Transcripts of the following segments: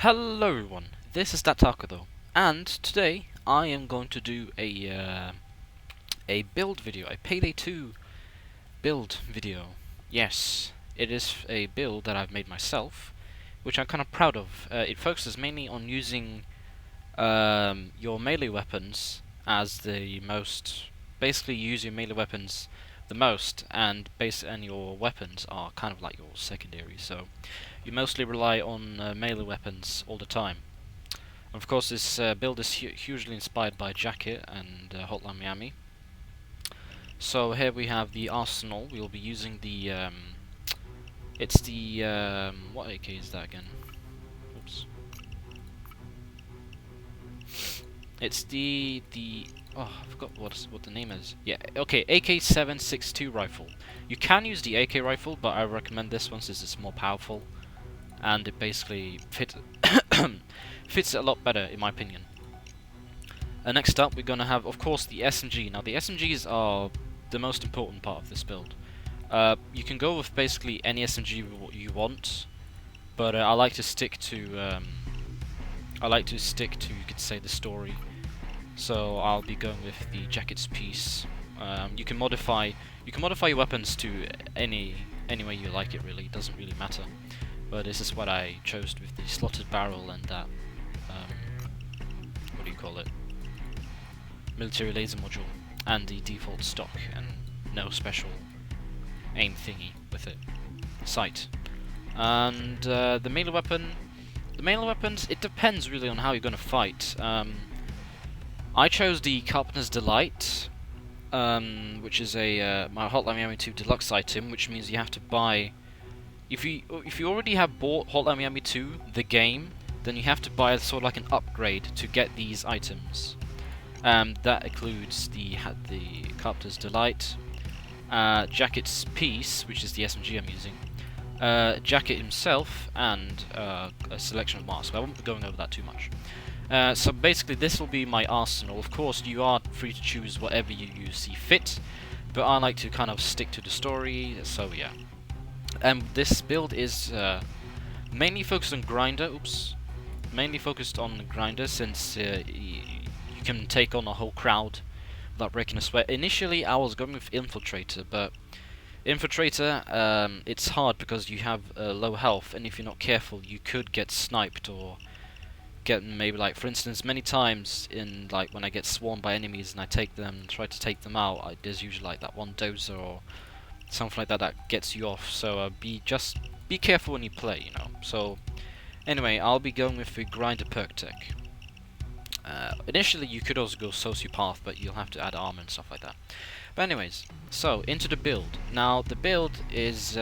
Hello everyone, this is Datako, and today I am going to do a build video, a Payday 2 build video. Yes, it is a build that I've made myself, which I'm kind of proud of. It focuses mainly on using your melee weapons as the most. Basically, use your melee weapons the most, and your weapons are kind of like your secondary. So you mostly rely on melee weapons all the time. And of course, this build is hugely inspired by Jacket and Hotline Miami. So here we have the arsenal. We will be using the it's the what AK is that again? Oops. It's the oh, I forgot what the name is. Yeah, okay, AK-762 rifle. You can use the AK rifle, but I recommend this one since it's more powerful, and it basically fits it a lot better in my opinion. Next up, we're gonna have, of course, the SMG. Now, the SMGs are the most important part of this build. You can go with basically any SMG you want, but I like to stick to you could say, the story. So I'll be going with the Jacket's piece. You can modify your weapons to any way you like it. Really, it doesn't really matter. But this is what I chose with the slotted barrel and that what do you call it? Military laser module and the default stock and no special aim thingy with it. Sight. And the melee weapon. The melee weapons, it depends really on how you're going to fight. I chose the Carpenter's Delight, which is a my Hotline Miami 2 deluxe item, which means you have to buy. If you already have bought Hotline Miami 2, the game, then you have to buy sort of like an upgrade to get these items. That includes the Carpenter's Delight, Jacket's Piece, which is the SMG I'm using, Jacket himself, and a selection of masks. I won't be going over that too much. So basically this will be my arsenal. Of course you are free to choose whatever you see fit, but I like to kind of stick to the story, so yeah. This build is mainly focused on grinder, mainly focused on the grinder since you can take on a whole crowd without breaking a sweat. Initially I was going with Infiltrator, but Infiltrator, it's hard because you have low health, and if you're not careful you could get sniped or get maybe, like for instance, many times in like when I get swarmed by enemies and I try to take them out, there's usually like that one dozer or something like that that gets you off. So be careful when you play, you know. So anyway, I'll be going with the grinder perk tech. Initially you could also go sociopath, but you'll have to add armor and stuff like that. But anyways, so into the build. Now the build is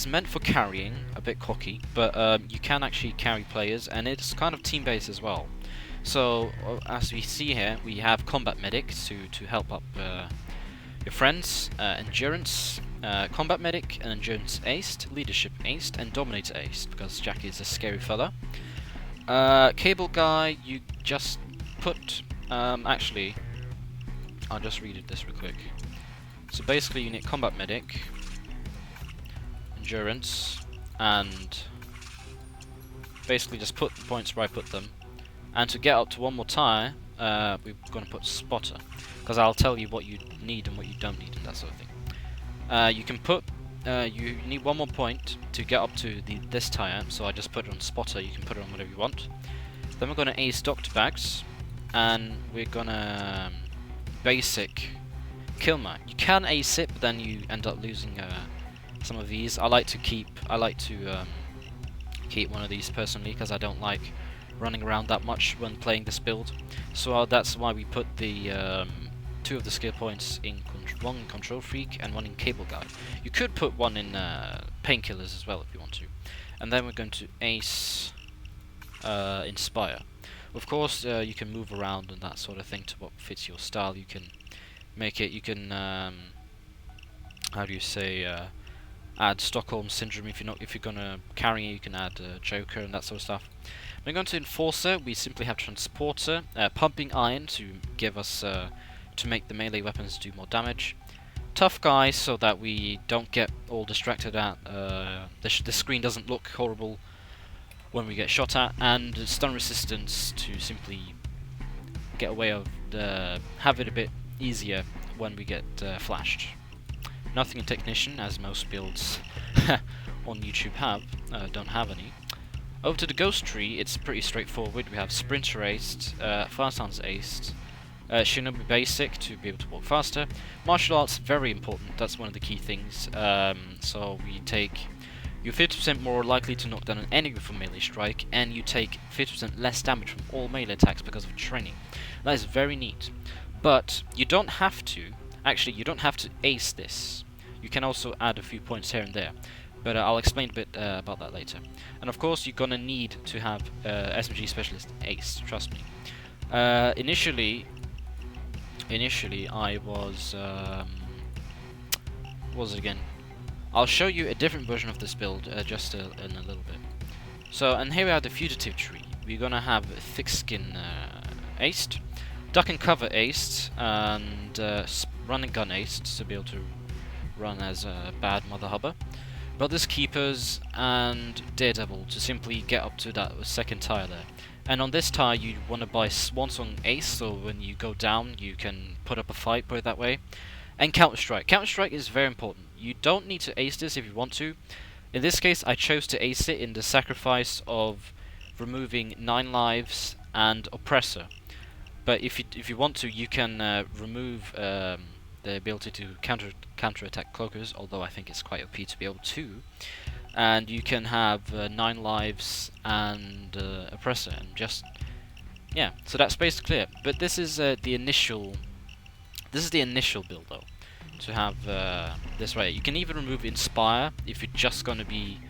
meant for carrying, a bit cocky, but you can actually carry players, and it's kind of team-based as well. So as we see here, we have combat medic to help up your friends, endurance, combat medic, and endurance aced, leadership aced, and dominator aced, because Jack is a scary fella. Cable guy, you just put, actually, I'll just read this real quick. So basically you need combat medic, endurance, and basically just put the points where I put them. And to get up to one more tire, we're going to put spotter, because I'll tell you what you need and what you don't need and that sort of thing. You can put, you need one more point to get up to this tire, so I just put it on spotter. You can put it on whatever you want. Then we're going to ace doctor bags, and we're going to basic Kilmer. You can ace it, but then you end up losing some of these. I like to keep one of these personally, because I don't like running around that much when playing this build. So that's why we put the two of the skill points in one in Control Freak and one in Cable Guy. You could put one in Painkillers as well if you want to. And then we're going to ace Inspire. Of course, you can move around and that sort of thing to what fits your style. You can make it. You can how do you say? Add Stockholm Syndrome if you're gonna carry. You can add Joker and that sort of stuff. When we go into Enforcer, we simply have Transporter, Pumping Iron to give us to make the melee weapons do more damage. Tough Guy so that we don't get all distracted at the screen doesn't look horrible when we get shot at, and stun resistance to simply get away of have it a bit easier when we get flashed. Nothing in Technician, as most builds on YouTube don't have any. Over to the Ghost Tree, it's pretty straightforward. We have Sprinter aced, Fast Hands aced, Shinobi Basic to be able to walk faster. Martial Arts, very important, that's one of the key things. So you're 50% more likely to knock down an enemy with a melee strike, and you take 50% less damage from all melee attacks because of training. That is very neat. But you don't have to, actually you don't have to ace this. You can also add a few points here and there. But I'll explain a bit about that later. And of course you're gonna need to have SMG Specialist ace, trust me. Initially I was... what was it again? I'll show you a different version of this build just in a little bit. So, and here we have the Fugitive Tree. We're gonna have Thick Skin aced, Duck and Cover aced, and Run and Gun aced to be able to run as a bad Mother Hubber. Brothers Keepers and Daredevil to simply get up to that second tire there. And on this tire you want to buy Swan Song Ace, so when you go down you can put up a fight, put it that way. And Counter Strike. Counter Strike is very important. You don't need to ace this if you want to. In this case I chose to ace it in the sacrifice of removing 9 lives and Oppressor. But if you want to, you can remove the ability to counter attack cloakers, although I think it's quite OP to be able to. And you can have 9 lives and Oppressor, and just yeah. So that's basically it. But this is the initial. This is the initial build though. To have this right. You can even remove Inspire if you're just gonna be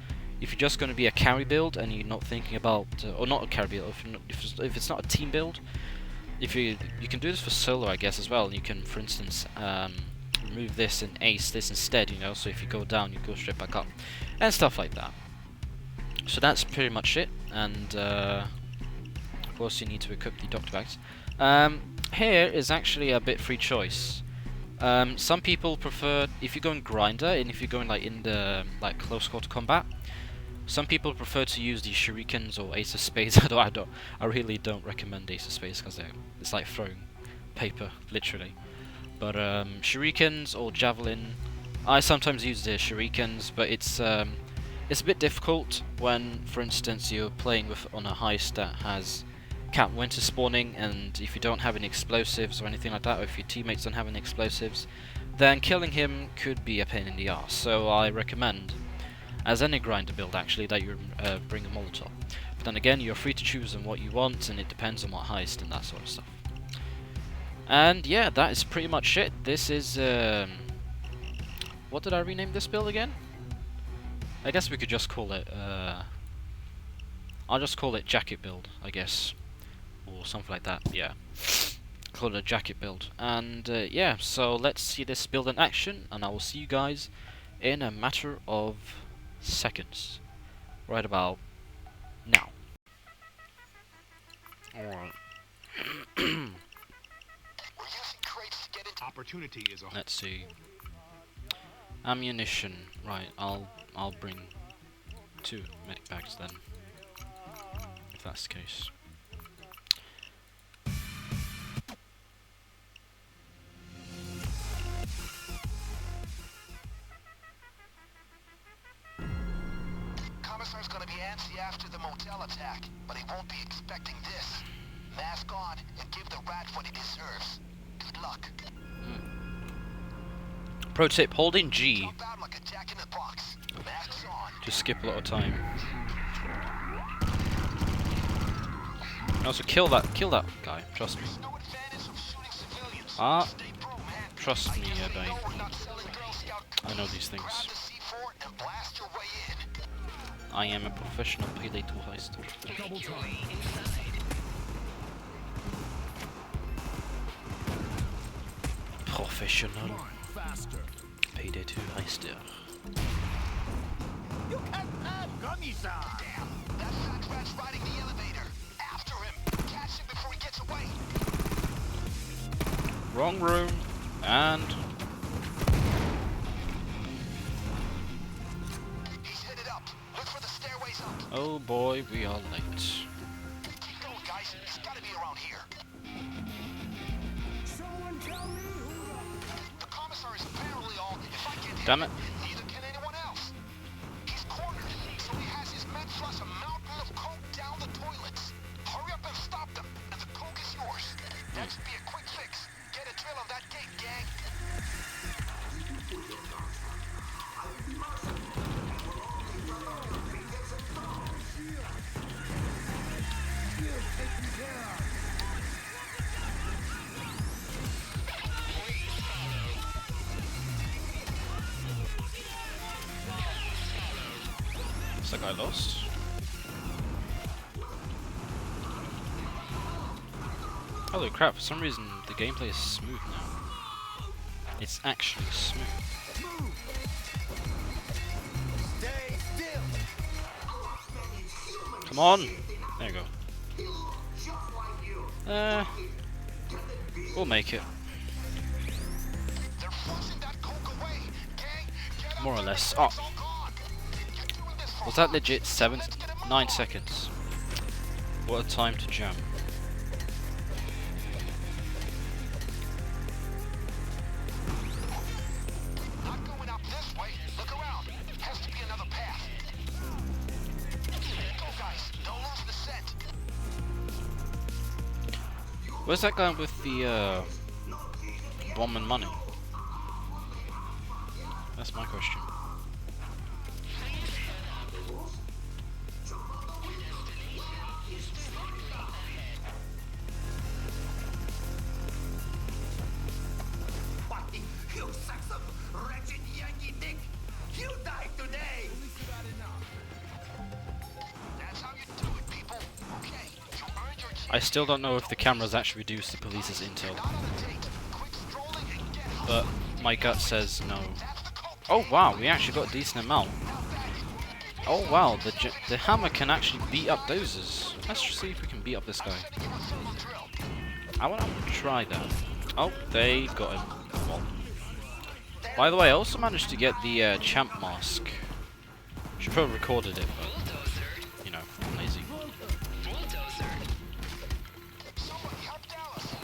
a carry build and you're not thinking about or not a carry build. If it's not a team build. If you can do this for solo, I guess, as well. And you can, for instance, remove this and ace this instead, you know. So if you go down, you go straight back up, and stuff like that. So that's pretty much it. And of course, you need to equip the Doctor Bags. Here is actually a bit free choice. Some people prefer if you're going grinder and if you're going like in the close quarter combat. Some people prefer to use the shurikens or Ace of Spades. I really don't recommend Ace of Spades because it's like throwing paper, literally. But shurikens or javelin, I sometimes use the shurikens, but it's a bit difficult when, for instance, you're playing on a heist that has Cat Winter spawning, and if you don't have any explosives or anything like that, or if your teammates don't have any explosives, then killing him could be a pain in the arse. So I recommend, as any grinder build actually, that you bring a Molotov. But then again, you're free to choose on what you want, and it depends on what heist and that sort of stuff. And yeah, that is pretty much it. This is what did I rename this build again? I guess we could just call it I'll just call it Jacket Build, I guess, or something like that. Yeah, call it a Jacket Build. And yeah, so let's see this build in action, and I will see you guys in a matter of seconds, right about now. Alright. Opportunity is a Let's see. Ammunition. Right, I'll bring 2 medic bags then, if that's the case. Commissar's gonna be antsy after the motel attack, but he won't be expecting this. Mask on and give the rat what he deserves. Good luck. Pro tip, holding G Jump out like a jack in the box. Masks on. to skip a lot of time. And also kill that guy, trust me. There's no advantage of shooting civilians. Ah, Stay pro, man. trust me, I Bane. know we're not selling Girl Scout I know cookies. these things. Grab the C4 and blast your way in. I am a professional Payday 2 heister. double time. Professional Faster. Payday 2 heister. You can't have Commissar. Damn, that fat rat's riding the elevator. After him. Catch him before he gets away. Wrong room, and He's headed up. Look for the stairways up. Oh boy, we are late. Keep going, guys. It's gotta be around here. The commissar is apparently all. If I get hit, Damn it. neither can anyone else. He's cornered, so he has his men flush a mountain of coke down the toilets. Hurry up and stop them, and the coke is yours. That should be a quick fix. Get a drill on that gate, gang. Is that guy lost? Holy crap, for some reason the gameplay is smooth now. It's actually smooth. Stay still. Come on! There you go. We'll make it. They're flushing that coke away. Gang, get up. More or less. Oh, It's all gone. You're doing this for was that legit 9 seconds? What a time to jam. Not going up this way. Look around. Has to be another path. Go, guys. Don't lose the scent. Where's that guy with the bomb and money? That's my question. You sacks of wretched Yankee dick. You die today. That's how you do it, people. Okay. You earned your chance. I still don't know if the cameras actually reduce the police's intel, Not on the date. Quick strolling and get home. but my gut says no. That's the coke. Oh wow, we actually got a decent amount. Oh wow, the hammer can actually beat up dozers. Let's see if we can beat up this guy. I want to try that. Oh, they got him. Well. By the way, I also managed to get the champ mask. Should probably recorded it, but you know, I'm lazy. Somebody help Dallas.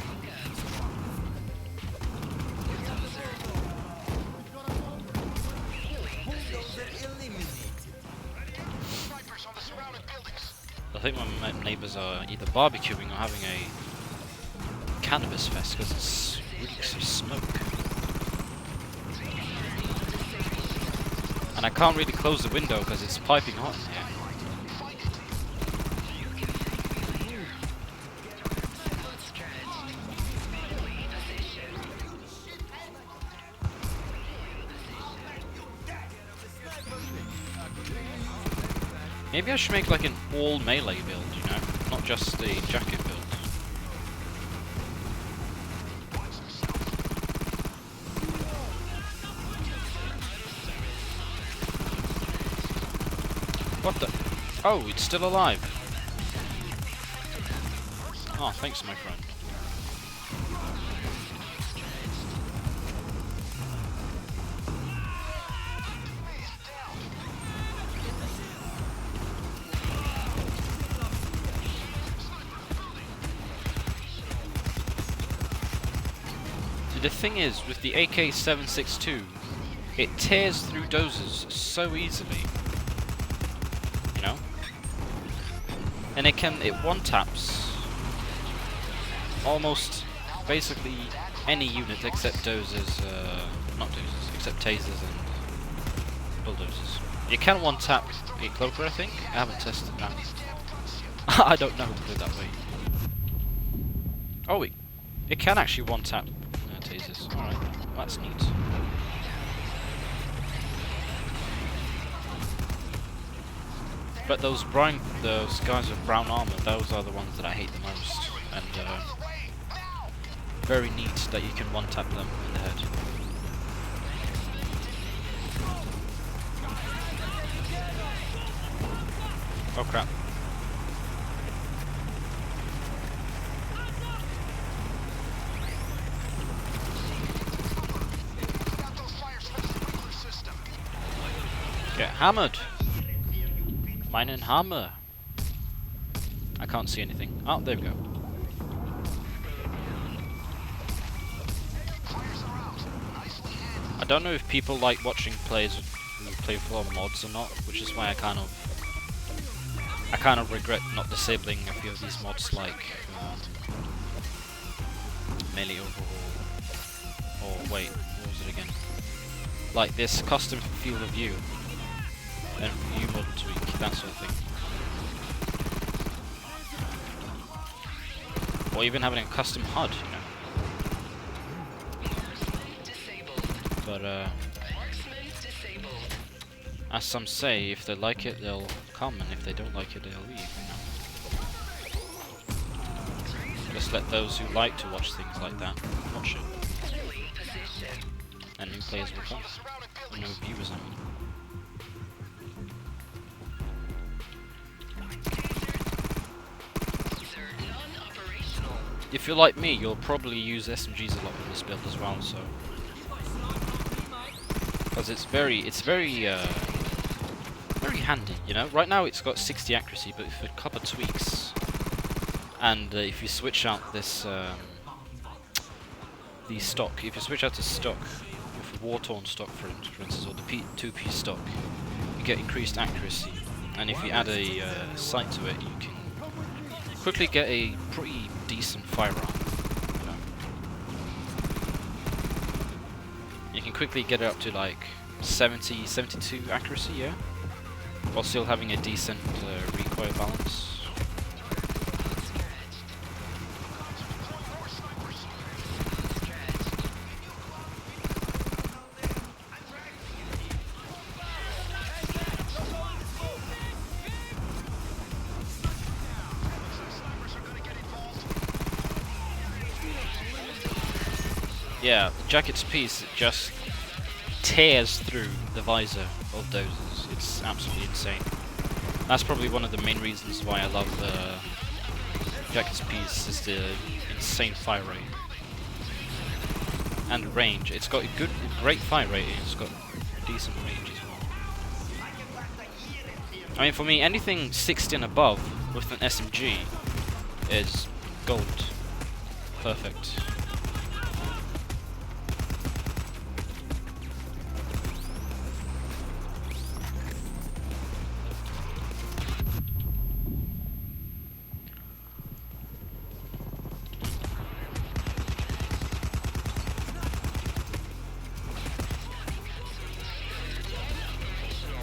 Snipers on the surrounding buildings. I think my neighbours are either barbecuing or having a cannabis fest because it's reeks of smoke. And I can't really close the window because it's piping hot in here. Maybe I should make like an all melee build, you know, not just a jacket build. What the? Oh, it's still alive. Oh, thanks, my friend. See, the thing is, with the AK-762, it tears through dozers so easily. You know? And it one-taps almost basically any unit except dozers, not dozers, except tasers and bulldozers. It can one-tap a cloaker, I think. I haven't tested that. I don't know, put it that way. Oh, it can actually one-tap tasers. Alright, that's neat. But those guys with brown armor, those are the ones that I hate the most. And very neat that you can one-tap them in the head. Oh crap. Get hammered! Meinen Hammer. I can't see anything. Oh, there we go. I don't know if people like watching players who play for mods or not, which is why I kind of regret not disabling a few of these mods like Meele Overhaul, or wait, what was it again? Like this custom field of view and view mod tweak, that sort of thing. Or even having a custom HUD, you know. But as some say, if they like it, they'll come, and if they don't like it, they'll leave, you know. Just let those who like to watch things like that watch it. And new players will come. Or new viewers, I mean. If you're like me, you'll probably use SMGs a lot in this build as well, so... Because it's very handy, you know? Right now it's got 60 accuracy, but with a couple of tweaks, and if you switch out this, the stock, if you switch out to stock, with war-torn stock for instance, or the 2-piece stock, you get increased accuracy, and if you add a sight to it, you can quickly get a pretty decent firearm, you know? You can quickly get it up to like 70, 72 accuracy, yeah? While still having a decent recoil balance. Yeah, the jacket's piece, it just tears through the visor of dozers. It's absolutely insane. That's probably one of the main reasons why I love the jacket's piece, is the insane fire rate and range. It's got a great fire rate. It's got decent range as well. I mean, for me, anything 60 and above with an SMG is gold. Perfect.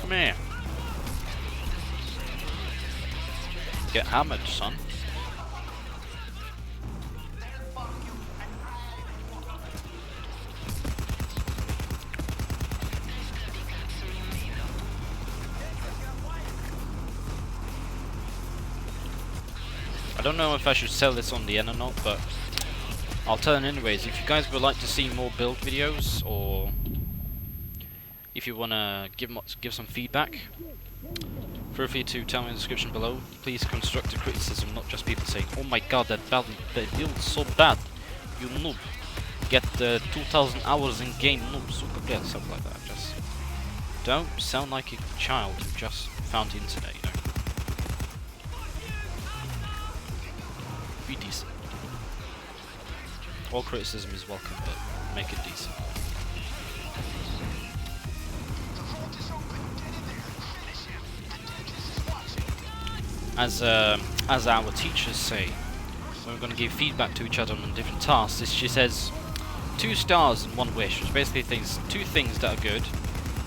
Come here. Get hammered, son. I don't know if I should sell this on the end or not, but I'll tell it anyways. If you guys would like to see more build videos, or if you wanna give some feedback, feel free to tell me in the description below. Please constructive criticism, not just people saying, "Oh my god, that build's so bad, you noob. Get 2,000 hours in game, noob, super player," stuff like that. Just don't sound like a child who just found the internet, you know. Be decent. All criticism is welcome, but make it decent. As our teachers say, when we're going to give feedback to each other on different tasks, she says 2 stars and 1 wish, which basically thinks 2 things that are good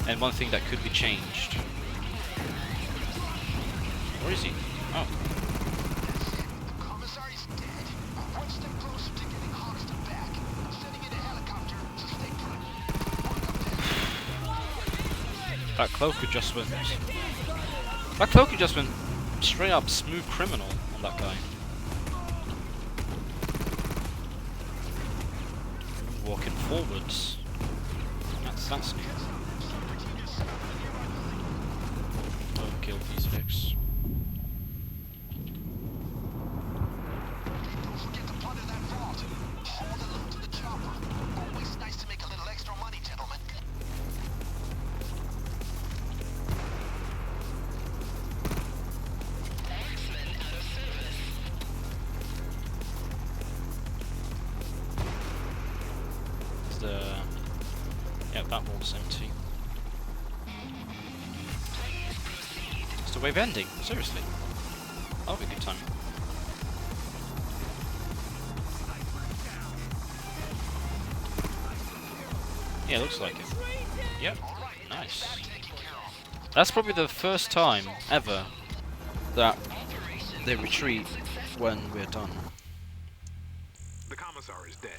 and 1 thing that could be changed. Where is he? Oh. That cloaker just went. That cloaker just went straight up smooth criminal on that guy. Walking forwards. That's new. Don't kill these Vicks. Don't forget to plunder that vault. Haul the loot to the chopper. Always nice to make a little extra money, gentlemen. That vault's empty. It's the wave ending, seriously. That'll be a good time. Yeah, looks like it. Yep, nice. That's probably the first time ever that they retreat when we're done. The commissar is dead,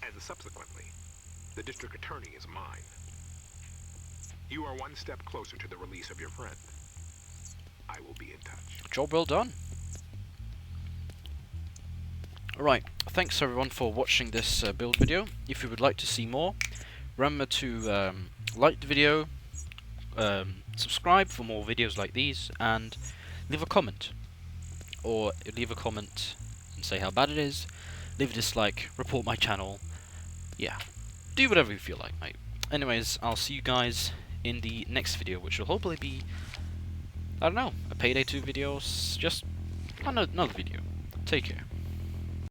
and subsequently, the district attorney is mine. You are one step closer to the release of your friend. I will be in touch. Job well done. Alright, thanks everyone for watching this build video. If you would like to see more, remember to like the video, subscribe for more videos like these, and leave a comment. Or leave a comment and say how bad it is, leave a dislike, report my channel. Yeah, do whatever you feel like, mate. Anyways, I'll see you guys in the next video, which will hopefully be, I don't know, a Payday 2 video, just another video. Take care.